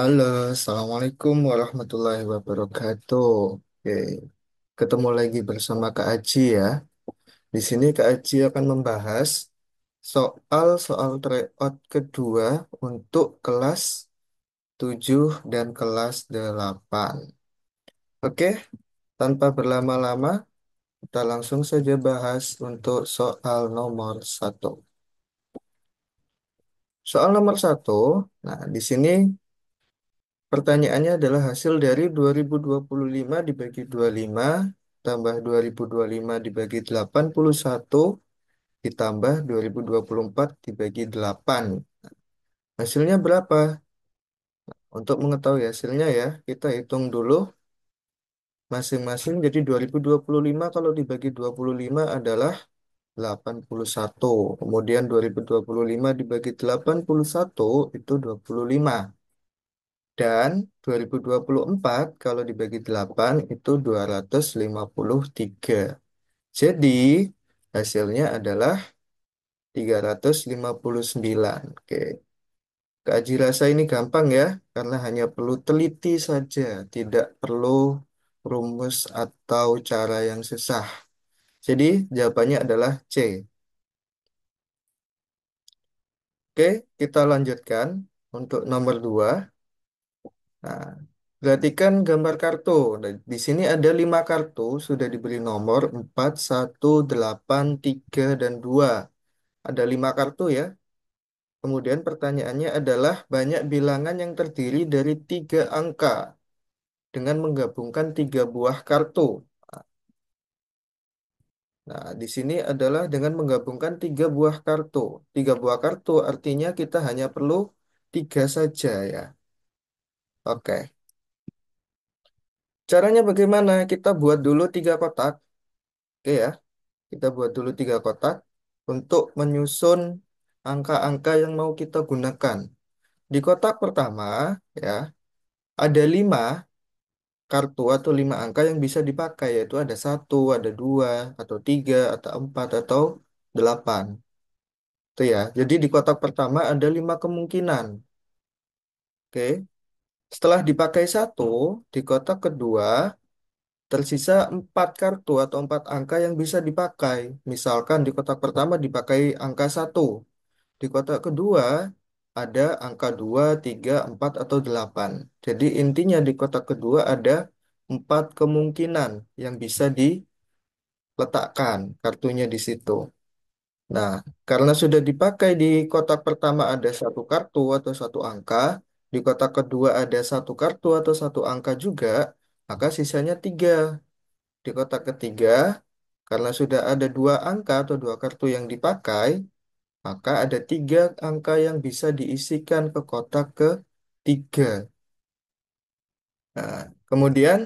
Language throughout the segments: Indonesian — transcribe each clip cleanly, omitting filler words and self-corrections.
Halo, Assalamualaikum warahmatullahi wabarakatuh. Oke, ketemu lagi bersama Kak Aji ya. Di sini Kak Aji akan membahas soal-soal tryout kedua untuk kelas 7 dan kelas 8. Oke, tanpa berlama-lama, kita langsung saja bahas untuk soal nomor satu. Soal nomor satu, nah di sini pertanyaannya adalah hasil dari 2025 dibagi 25 tambah 2025 dibagi 81 ditambah 2024 dibagi 8. Hasilnya berapa? Untuk mengetahui hasilnya ya, kita hitung dulu masing-masing. Jadi 2025 kalau dibagi 25 adalah 81. Kemudian 2025 dibagi 81 itu 25. Dan 2024 kalau dibagi 8 itu 253. Jadi hasilnya adalah 359. Oke. Kaji rasa ini gampang ya, karena hanya perlu teliti saja, tidak perlu rumus atau cara yang susah. Jadi jawabannya adalah C. Oke, kita lanjutkan untuk nomor 2. Nah, perhatikan gambar kartu. Nah, di sini ada 5 kartu, sudah diberi nomor 4, 1, 8, 3, dan 2. Ada 5 kartu ya. Kemudian pertanyaannya adalah banyak bilangan yang terdiri dari 3 angka dengan menggabungkan 3 buah kartu. Nah, di sini adalah dengan menggabungkan 3 buah kartu. 3 buah kartu artinya kita hanya perlu 3 saja ya. Oke. Caranya bagaimana? Kita buat dulu 3 kotak. Oke ya. Kita buat dulu 3 kotak untuk menyusun angka-angka yang mau kita gunakan. Di kotak pertama, ya, ada 5 kartu atau 5 angka yang bisa dipakai, yaitu ada 1, ada 2, atau 3, atau 4, atau 8. Itu ya. Jadi di kotak pertama ada 5 kemungkinan. Oke. Setelah dipakai satu, di kotak kedua tersisa 4 kartu atau 4 angka yang bisa dipakai. Misalkan di kotak pertama dipakai angka 1. Di kotak kedua ada angka 2, 3, 4, atau 8. Jadi intinya di kotak kedua ada 4 kemungkinan yang bisa diletakkan kartunya di situ. Nah, karena sudah dipakai di kotak pertama ada 1 kartu atau 1 angka, di kotak kedua ada 1 kartu atau 1 angka juga, maka sisanya 3. Di kotak ketiga, karena sudah ada 2 angka atau 2 kartu yang dipakai, maka ada 3 angka yang bisa diisikan ke kotak ketiga. Nah, kemudian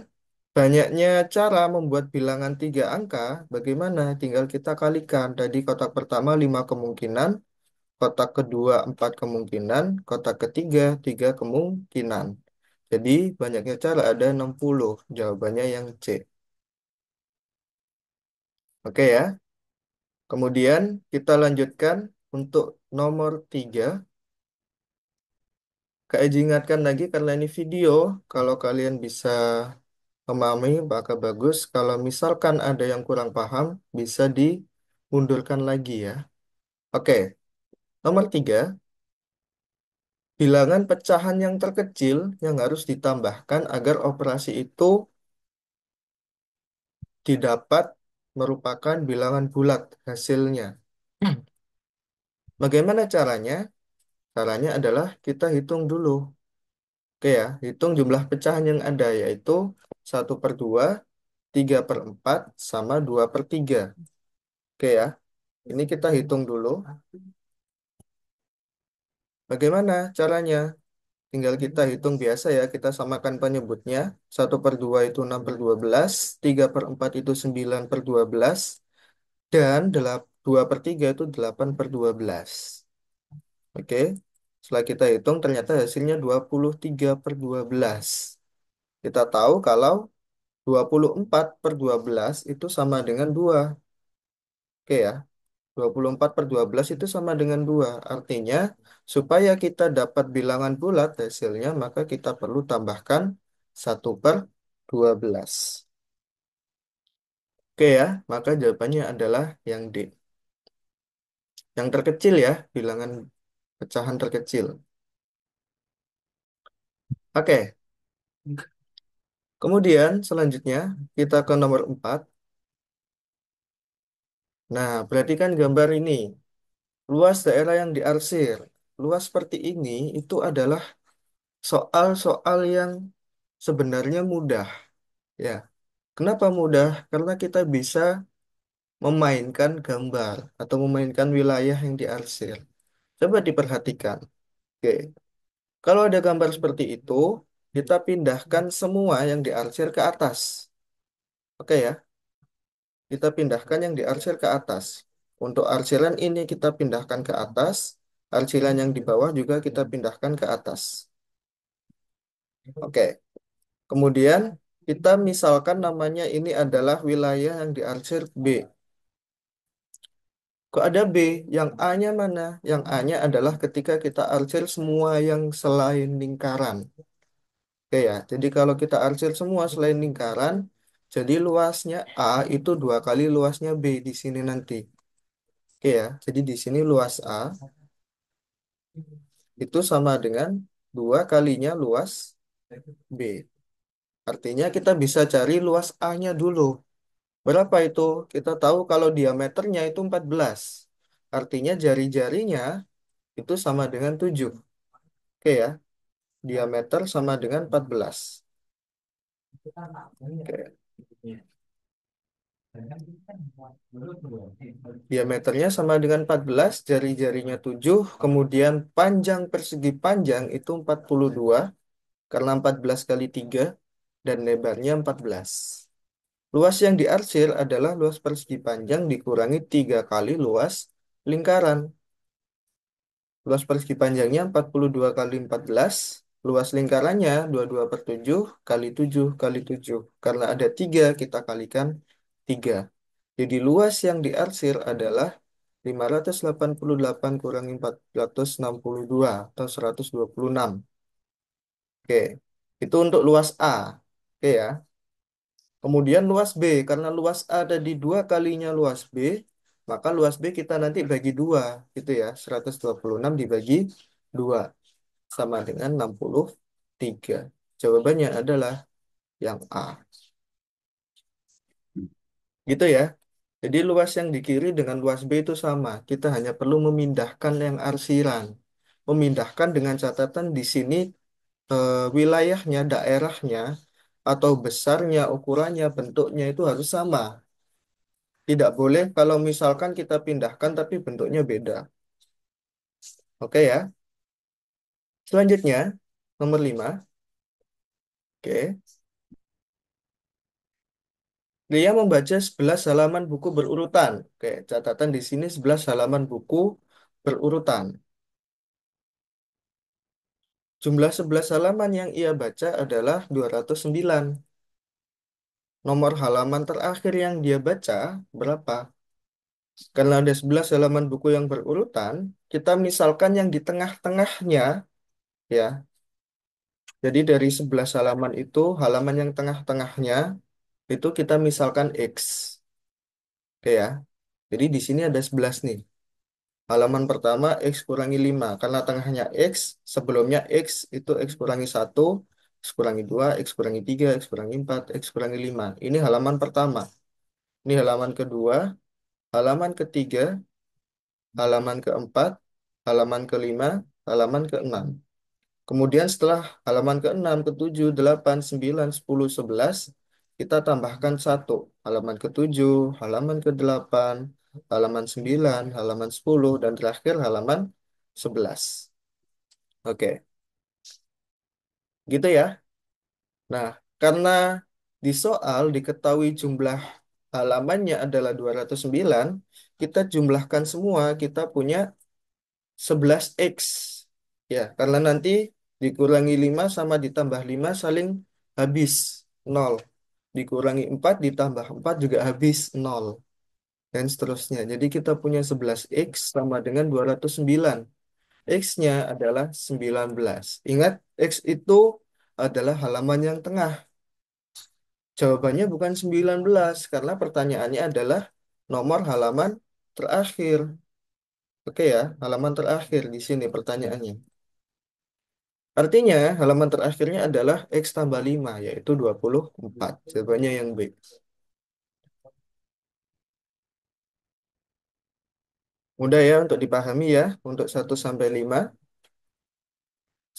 banyaknya cara membuat bilangan 3 angka, bagaimana? Tinggal kita kalikan. Tadi kotak pertama 5 kemungkinan, kotak kedua 4 kemungkinan, kotak ketiga 3 kemungkinan. Jadi banyaknya cara ada 60. Jawabannya yang C. Oke ya. Kemudian kita lanjutkan untuk nomor 3. Kak Eji ingatkan lagi karena ini video, kalau kalian bisa memahami maka bagus. Kalau misalkan ada yang kurang paham, bisa dimundurkan lagi ya. Oke, nomor 3, bilangan pecahan yang terkecil yang harus ditambahkan agar operasi itu didapat merupakan bilangan bulat hasilnya. Bagaimana caranya? Caranya adalah kita hitung dulu. Oke ya, hitung jumlah pecahan yang ada yaitu 1/2, 3/4, sama 2/3. Oke ya, ini kita hitung dulu. Bagaimana caranya? Tinggal kita hitung biasa ya, kita samakan penyebutnya. 1/2 itu 6/12, 3/4 itu 9/12, dan 2/3 itu 8/12. Oke, setelah kita hitung ternyata hasilnya 23/12. Kita tahu kalau 24/12 itu sama dengan 2. Oke ya. 24 per 12 itu sama dengan 2. Artinya, supaya kita dapat bilangan bulat hasilnya, maka kita perlu tambahkan 1/12. Oke ya, maka jawabannya adalah yang D. Yang terkecil ya, bilangan pecahan terkecil. Oke, kemudian selanjutnya kita ke nomor 4. Nah, perhatikan gambar ini. Luas daerah yang diarsir. Luas seperti ini itu adalah soal-soal yang sebenarnya mudah. Ya, kenapa mudah? Karena kita bisa memainkan gambar atau memainkan wilayah yang diarsir. Coba diperhatikan. Oke, kalau ada gambar seperti itu, kita pindahkan semua yang diarsir ke atas. Oke ya, kita pindahkan yang diarsir ke atas. Untuk arsiran ini kita pindahkan ke atas, arsiran yang di bawah juga kita pindahkan ke atas. Oke, kemudian kita misalkan namanya ini adalah wilayah yang diarsir B. Kok ada B? Yang A-nya mana? Yang A-nya adalah ketika kita arsir semua yang selain lingkaran. Oke ya, jadi kalau kita arsir semua selain lingkaran, jadi luasnya A itu 2 kali luasnya B di sini nanti. Oke ya, jadi di sini luas A itu sama dengan 2 kalinya luas B. Artinya kita bisa cari luas A-nya dulu. Berapa itu? Kita tahu kalau diameternya itu 14. Artinya jari-jarinya itu sama dengan 7. Oke ya, diameter sama dengan 14. Oke. Diameternya sama dengan 14, jari-jarinya 7, kemudian panjang persegi panjang itu 42, karena 14 kali 3, dan lebarnya 14. Luas yang diarsir adalah luas persegi panjang dikurangi 3 kali luas lingkaran. Luas persegi panjangnya 42 kali 14, luas lingkarannya 22 per 7 kali 7 kali 7. Karena ada 3, kita kalikan 3. Jadi luas yang diarsir adalah 588 kurangi 462 atau 126. Oke, itu untuk luas A. Oke ya. Kemudian luas B, karena luas A ada di 2 kalinya luas B, maka luas B kita nanti bagi 2, gitu ya. 126 dibagi 2, sama dengan 63. Jawabannya adalah yang A. Gitu ya. Jadi luas yang di kiri dengan luas B itu sama. Kita hanya perlu memindahkan yang arsiran. Memindahkan dengan catatan di sini wilayahnya, daerahnya, atau besarnya, ukurannya, bentuknya itu harus sama. Tidak boleh kalau misalkan kita pindahkan tapi bentuknya beda. Oke ya. Selanjutnya, nomor 5. Oke. Dia membaca 11 halaman buku berurutan. Oke, catatan di sini 11 halaman buku berurutan. Jumlah 11 halaman yang ia baca adalah 209. Nomor halaman terakhir yang dia baca berapa? Karena ada 11 halaman buku yang berurutan, kita misalkan yang di tengah-tengahnya, ya. Jadi dari 11 halaman itu, halaman yang tengah-tengahnya, itu kita misalkan X. Oke ya. Jadi di sini ada 11 nih. Halaman pertama X kurangi 5. Karena tengahnya X, sebelumnya X itu X kurangi 1, X kurangi 2, X kurangi 3, X kurangi 4, X kurangi 5. Ini halaman pertama. Ini halaman kedua, halaman ketiga, halaman keempat, halaman kelima, halaman keenam. Kemudian setelah halaman ke-6, ke-7, 8, 9, 10, 11, kita tambahkan 1. Halaman ke-7, halaman ke-8, halaman 9, halaman 10, dan terakhir halaman 11. Oke, gitu ya. Nah, karena di soal diketahui jumlah halamannya adalah 209, kita jumlahkan semua, kita punya 11X. Ya, karena nanti dikurangi 5 sama ditambah 5 saling habis 0. Dikurangi 4 ditambah 4 juga habis 0. dan seterusnya. Jadi kita punya 11X sama dengan 209. X-nya adalah 19. Ingat, X itu adalah halaman yang tengah. Jawabannya bukan 19 karena pertanyaannya adalah nomor halaman terakhir. Oke ya, halaman terakhir di sini pertanyaannya. Artinya halaman terakhirnya adalah X tambah 5 yaitu 24. Jawabannya yang B. Mudah ya untuk dipahami ya, untuk 1 sampai 5.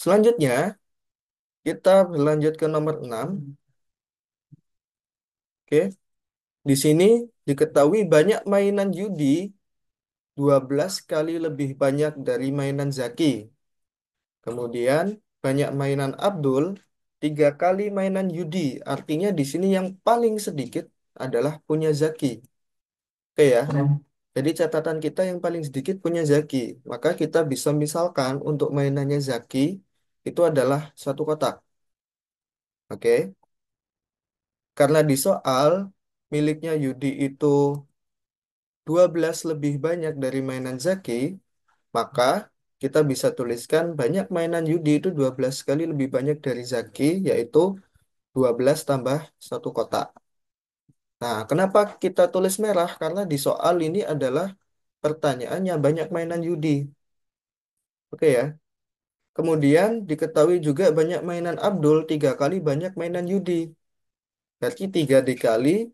Selanjutnya, kita berlanjut ke nomor 6. Oke, di sini diketahui banyak mainan judi 12 kali lebih banyak dari mainan Zaki. Kemudian banyak mainan Abdul 3 kali mainan Yudi. Artinya di sini yang paling sedikit adalah punya Zaki. Oke ya. Jadi catatan kita yang paling sedikit punya Zaki. Maka kita bisa misalkan untuk mainannya Zaki itu adalah satu kotak. Oke. Karena di soal miliknya Yudi itu 12 lebih banyak dari mainan Zaki, maka kita bisa tuliskan banyak mainan Yudi itu 12 kali lebih banyak dari Zaki, yaitu 12 tambah satu kotak. Nah, kenapa kita tulis merah? Karena di soal ini adalah pertanyaannya banyak mainan judi. Oke ya. Kemudian diketahui juga banyak mainan Abdul 3 kali banyak mainan judi. Berarti 3 dikali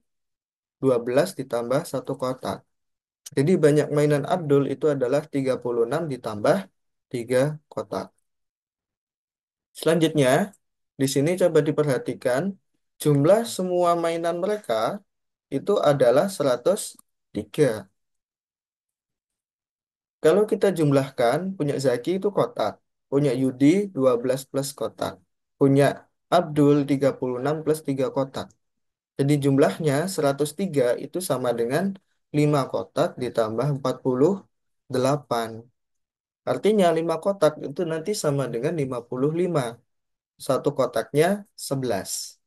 12 ditambah satu kotak. Jadi banyak mainan Abdul itu adalah 36 ditambah 3 kotak. Selanjutnya, di sini coba diperhatikan jumlah semua mainan mereka itu adalah 103. Kalau kita jumlahkan, punya Zaki itu kotak, punya Yudi 12 plus kotak, punya Abdul 36 plus 3 kotak. Jadi jumlahnya 103 itu sama dengan 5 kotak ditambah 48. Artinya 5 kotak itu nanti sama dengan 55. Satu kotaknya 11.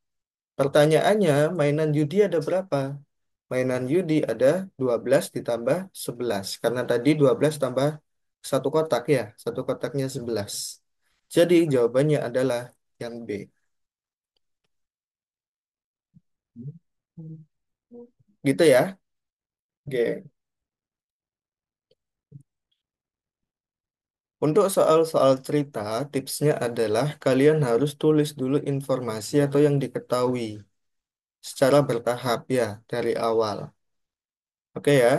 Pertanyaannya, mainan judi ada berapa? Mainan judi ada 12 ditambah 11. Karena tadi 12 tambah satu kotak ya. Satu kotaknya 11. Jadi jawabannya adalah yang B. Gitu ya. Oke. Untuk soal-soal cerita, tipsnya adalah kalian harus tulis dulu informasi atau yang diketahui secara bertahap ya dari awal. Oke ya.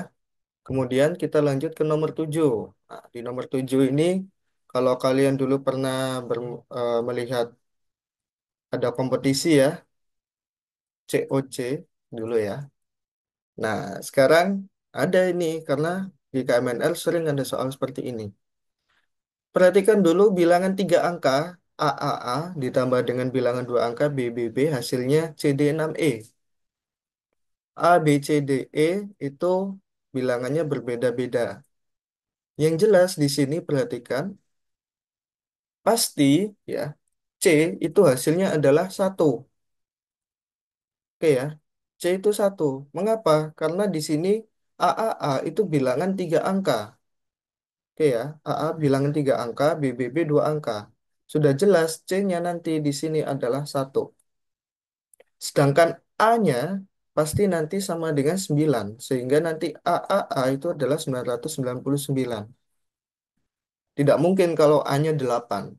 Kemudian kita lanjut ke nomor 7. Nah, di nomor 7 ini, kalau kalian dulu pernah melihat ada kompetisi ya, COC dulu ya. Nah, sekarang ada ini, karena di KMNL sering ada soal seperti ini. Perhatikan dulu bilangan 3 angka, AAA, ditambah dengan bilangan 2 angka, BBB, hasilnya CD6E. A, B, C, D, E itu bilangannya berbeda-beda. Yang jelas di sini perhatikan, pasti ya C itu hasilnya adalah satu. Oke ya, C itu satu. Mengapa? Karena di sini AAA itu bilangan 3 angka. Oke ya, AA bilangan 3 angka, BBB 2 angka. Sudah jelas C-nya nanti di sini adalah satu. Sedangkan A-nya pasti nanti sama dengan 9. Sehingga nanti AAA itu adalah 999. Tidak mungkin kalau A-nya 8.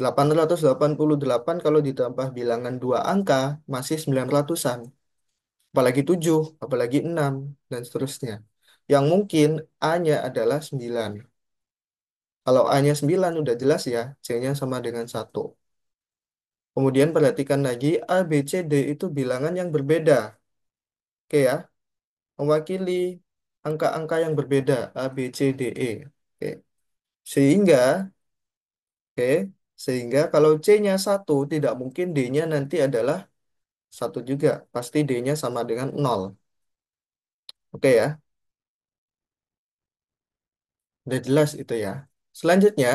888 kalau ditambah bilangan 2 angka masih 900-an. Apalagi 7, apalagi 6, dan seterusnya. Yang mungkin A-nya adalah 9. Kalau A-nya 9 udah jelas ya, C-nya sama dengan satu. Kemudian perhatikan lagi, A, B, C, D itu bilangan yang berbeda. Oke ya, mewakili angka-angka yang berbeda, A, B, C, D, E. Oke. Sehingga, oke, sehingga kalau C-nya satu, tidak mungkin D-nya nanti adalah satu juga. Pasti D-nya sama dengan nol. Oke ya, udah jelas itu ya. Selanjutnya,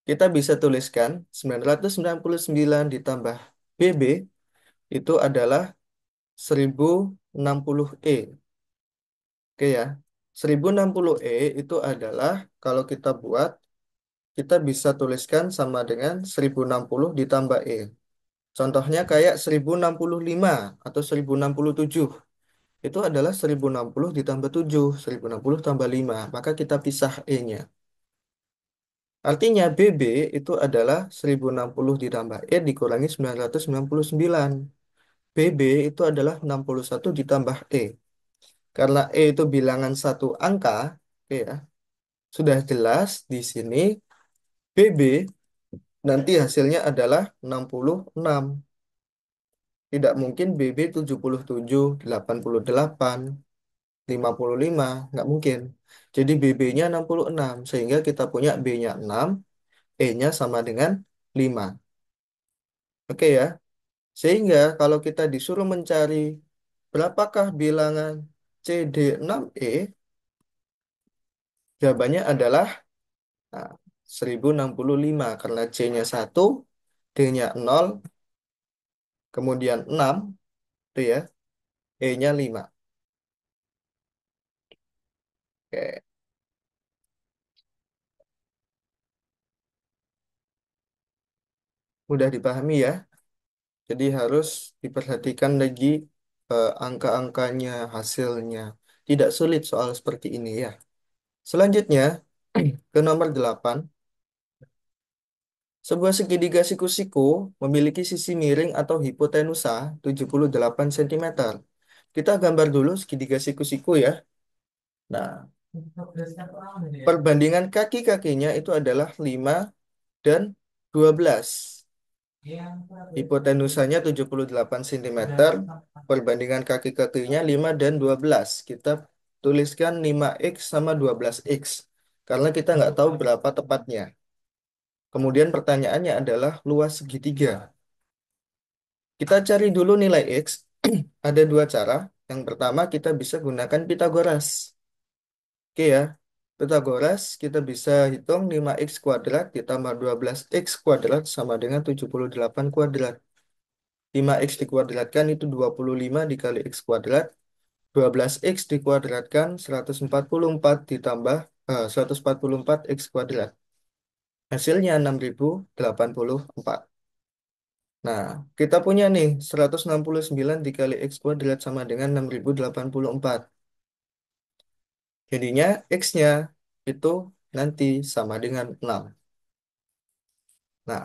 kita bisa tuliskan 999 ditambah BB itu adalah 1060E. Oke ya. 1060E itu adalah kalau kita buat, kita bisa tuliskan sama dengan 1060 ditambah E. Contohnya kayak 1065 atau 1067. Itu adalah 1060 ditambah 7, 1060 tambah 5. Maka kita pisah E-nya. Artinya BB itu adalah 1060 ditambah E dikurangi 999. BB itu adalah 61 ditambah E. Karena E itu bilangan satu angka, oke ya, sudah jelas di sini BB nanti hasilnya adalah 66. Tidak mungkin BB 77, 88, 55, nggak mungkin. Jadi BB-nya 66, sehingga kita punya B-nya 6, E-nya sama dengan 5. Oke ya, sehingga kalau kita disuruh mencari berapakah bilangan CD6E, jawabannya adalah nah, 1065 karena C-nya 1, D-nya 0, kemudian 6, itu ya, E-nya 5. Oke, mudah dipahami ya. Jadi harus diperhatikan lagi angka-angkanya, hasilnya. Tidak sulit soal seperti ini ya. Selanjutnya, ke nomor 8. Sebuah segitiga siku-siku memiliki sisi miring atau hipotenusa 78 cm. Kita gambar dulu segitiga siku-siku ya. Nah, perbandingan kaki-kakinya itu adalah 5 dan 12. Hipotenusanya 78 cm, perbandingan kaki-kakinya 5 dan 12. Kita tuliskan 5x sama 12x, karena kita nggak tahu berapa tepatnya. Kemudian pertanyaannya adalah luas segitiga. Kita cari dulu nilai x. Ada dua cara. Yang pertama kita bisa gunakan Pitagoras. Oke ya, Pitagoras kita bisa hitung 5x kuadrat ditambah 12x kuadrat sama dengan 78 kuadrat. 5x dikuadratkan itu 25 dikali x kuadrat. 12x dikuadratkan 144 ditambah 144 x kuadrat. Hasilnya 6084. Nah, kita punya nih 169 dikali x kuadrat sama dengan 6084. Jadinya x-nya itu nanti sama dengan 6. Nah,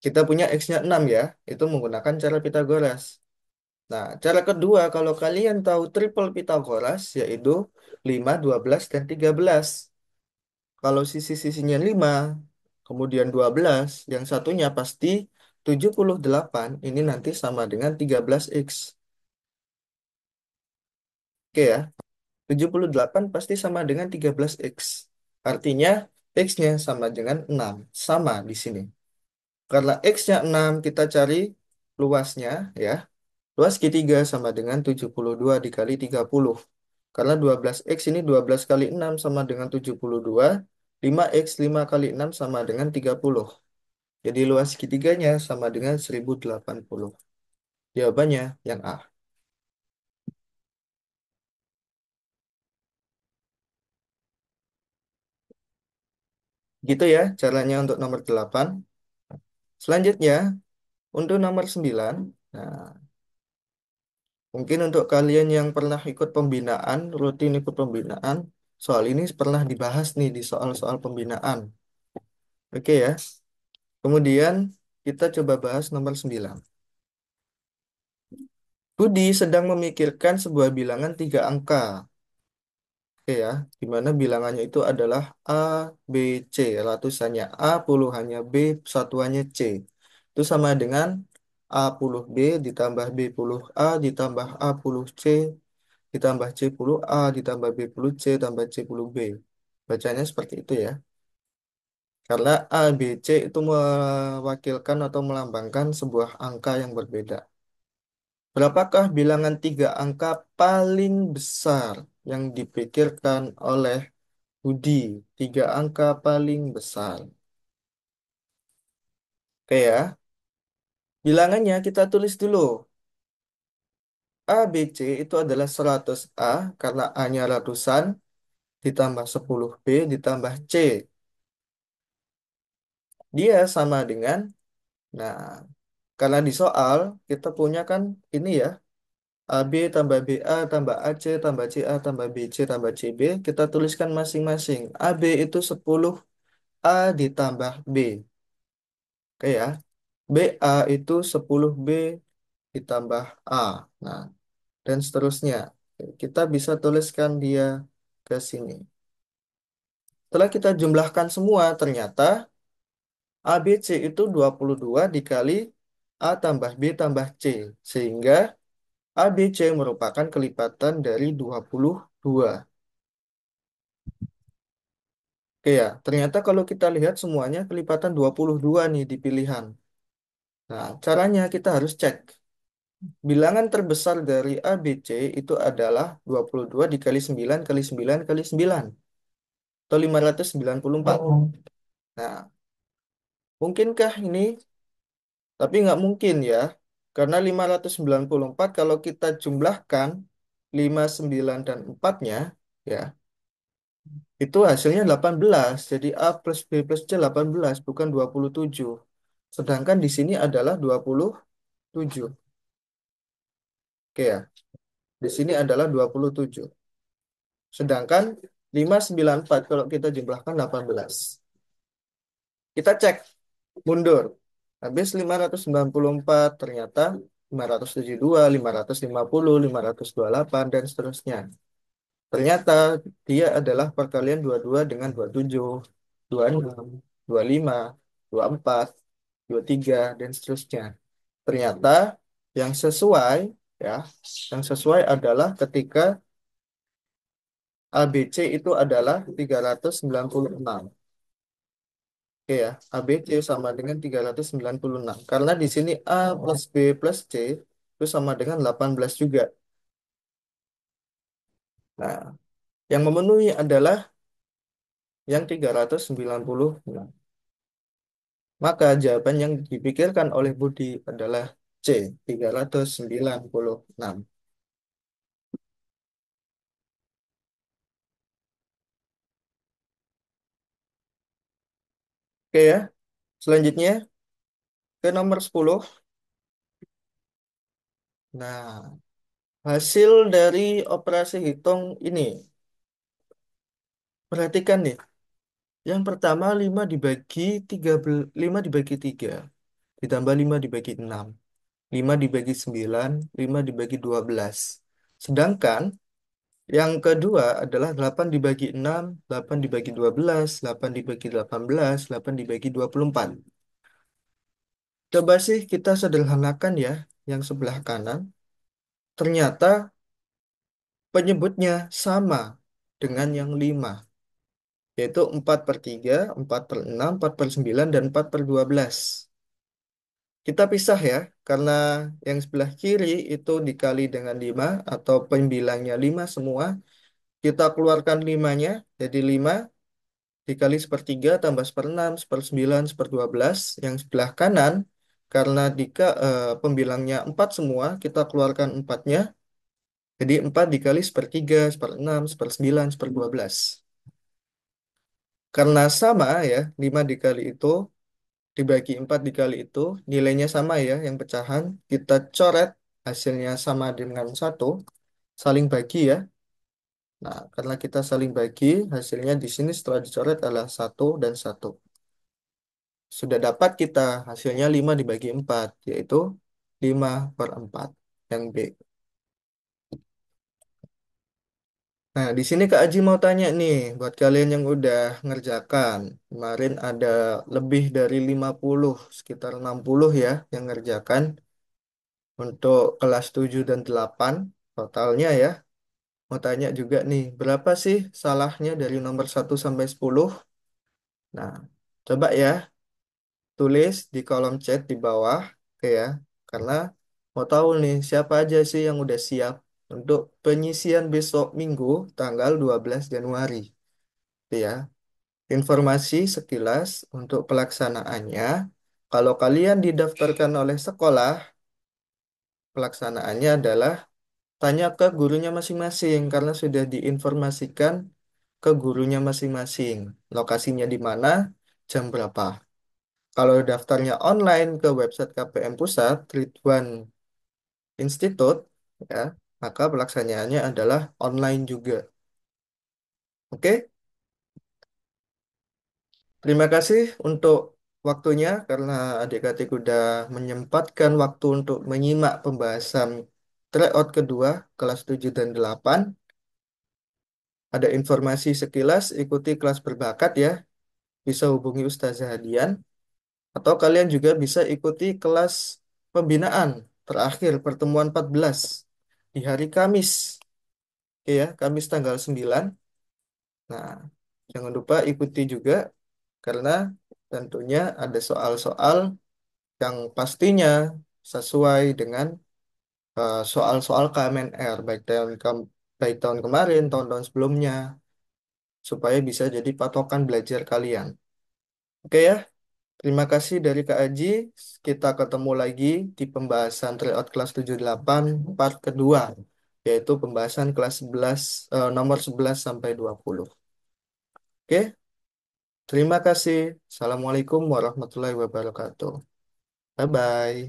kita punya x-nya 6 ya. Itu menggunakan cara Pitagoras. Nah, cara kedua kalau kalian tahu triple Pitagoras yaitu 5, 12, dan 13. Kalau sisi-sisinya 5, kemudian 12, yang satunya pasti 78, ini nanti sama dengan 13x. Oke ya, 78 pasti sama dengan 13x. Artinya x-nya sama dengan 6. Sama di sini. Karena x-nya 6, kita cari luasnya ya. Luas segitiga sama dengan 72 dikali 30. Karena 12x ini 12 kali 6 sama dengan 72. 5x 5 kali 6 sama dengan 30. Jadi luas segitiganya sama dengan 1080. Jawabannya yang A. Gitu ya caranya untuk nomor 8. Selanjutnya untuk nomor 9. Nah, mungkin untuk kalian yang pernah ikut pembinaan, rutin ikut pembinaan, soal ini pernah dibahas nih di soal-soal pembinaan. Oke ya. Kemudian kita coba bahas nomor 9. Budi sedang memikirkan sebuah bilangan tiga angka. Oke ya, di mana bilangannya itu adalah A, B, C. Ratusannya A, puluhannya B, satuannya C. Itu sama dengan A puluh B ditambah B puluh A ditambah A puluh C ditambah C puluh A ditambah B puluh C tambah C puluh B. Bacanya seperti itu ya. Karena A, B, C itu mewakilkan atau melambangkan sebuah angka yang berbeda. Berapakah bilangan tiga angka paling besar yang dipikirkan oleh Budi? Tiga angka paling besar. Oke ya, bilangannya kita tulis dulu. A, B, C itu adalah 100A karena A-nya ratusan ditambah 10B ditambah C. Dia sama dengan, nah, karena di soal kita punya kan ini ya, AB tambah BA tambah AC tambah CA tambah BC tambah CB, kita tuliskan masing-masing. AB itu 10A ditambah B. Oke ya. BA itu 10B ditambah A. Nah, dan seterusnya. Kita bisa tuliskan dia ke sini. Setelah kita jumlahkan semua, ternyata ABC itu 22 dikali A tambah B tambah C. Sehingga ABC merupakan kelipatan dari 22. Oke ya, ternyata kalau kita lihat semuanya kelipatan 22 nih di pilihan. Nah, caranya kita harus cek. Bilangan terbesar dari ABC itu adalah 22 dikali 9 kali 9 kali 9 atau 594. Nah, mungkinkah ini? Tapi nggak mungkin ya. Karena 594 kalau kita jumlahkan 5, 9, dan 4-nya, ya, itu hasilnya 18. Jadi A plus B plus C 18, bukan 27. Sedangkan di sini adalah 27. Oke ya, di sini adalah 27. Sedangkan 5, 9, 4 kalau kita jumlahkan 18. Kita cek mundur. Habis 594 ternyata 572, 550, 528, dan seterusnya. Ternyata dia adalah perkalian 22 dengan 27, 26, 25, 24, 23, dan seterusnya. Ternyata yang sesuai, ya, yang sesuai adalah ketika ABC itu adalah 396. Oke ya, ABC sama dengan 396. Karena di sini A plus B plus C itu sama dengan 18 juga. Nah, yang memenuhi adalah yang 396. Maka jawaban yang dipikirkan oleh Budi adalah C, 396. Oke ya, selanjutnya ke nomor 10. Nah, hasil dari operasi hitung ini. Perhatikan nih, yang pertama 5 dibagi 5 dibagi 3 ditambah 5 dibagi 6, 5 dibagi 9, 5 dibagi 12. Sedangkan yang kedua adalah 8 dibagi 6, 8 dibagi 12, 8 dibagi 18, 8 dibagi 24. Coba sih kita sederhanakan ya yang sebelah kanan. Ternyata penyebutnya sama dengan yang 5, yaitu 4 per 3, 4 per 6, 4 per 9, dan 4 per 12. Kita pisah ya, karena yang sebelah kiri itu dikali dengan 5 atau pembilangnya 5 semua. Kita keluarkan 5-nya, jadi 5 dikali sepertiga tambah seperenam, sepersembilan, seperdua belas. Yang sebelah kanan, karena pembilangnya 4 semua, kita keluarkan 4-nya, jadi 4 dikali sepertiga, seperenam, sepersembilan, seperdua belas. Karena sama ya, 5 dikali itu dibagi 4 dikali itu, nilainya sama ya, yang pecahan. Kita coret, hasilnya sama dengan satu, saling bagi ya. Nah, karena kita saling bagi, hasilnya di sini setelah dicoret adalah satu dan satu. Sudah dapat kita hasilnya 5 dibagi 4, yaitu 5/4, yang B. Nah, di sini Kak Aji mau tanya nih, buat kalian yang udah ngerjakan. Kemarin ada lebih dari 50, sekitar 60 ya, yang ngerjakan untuk kelas 7 dan 8 totalnya ya. Mau tanya juga nih, berapa sih salahnya dari nomor 1 sampai 10? Nah, coba ya, tulis di kolom chat di bawah, oke ya. Karena mau tahu nih, siapa aja sih yang udah siap untuk penyisian besok Minggu tanggal 12 Januari. Oke ya. Informasi sekilas untuk pelaksanaannya. Kalau kalian didaftarkan oleh sekolah, pelaksanaannya adalah Tanya ke gurunya masing-masing karena sudah diinformasikan ke gurunya masing-masing. Lokasinya di mana, jam berapa. Kalau daftarnya online ke website KPM Pusat, Ridwan Institute, ya, maka pelaksanaannya adalah online juga. Oke, terima kasih untuk waktunya karena adik-adik udah menyempatkan waktu untuk menyimak pembahasan tryout kedua kelas 7 dan 8. Ada informasi sekilas, ikuti kelas berbakat ya. Bisa hubungi Ustazah Hadian atau kalian juga bisa ikuti kelas pembinaan terakhir pertemuan 14 di hari Kamis. Oke ya, Kamis tanggal 9. Nah, jangan lupa ikuti juga karena tentunya ada soal-soal yang pastinya sesuai dengan soal-soal KMNR baik tahun kemarin, tahun-tahun sebelumnya supaya bisa jadi patokan belajar kalian. Oke ya, terima kasih dari Kak Aji. Kita ketemu lagi di pembahasan tryout kelas 78 part kedua, yaitu pembahasan kelas 11 nomor 11 sampai 20. Oke, terima kasih. Assalamualaikum warahmatullahi wabarakatuh. Bye bye.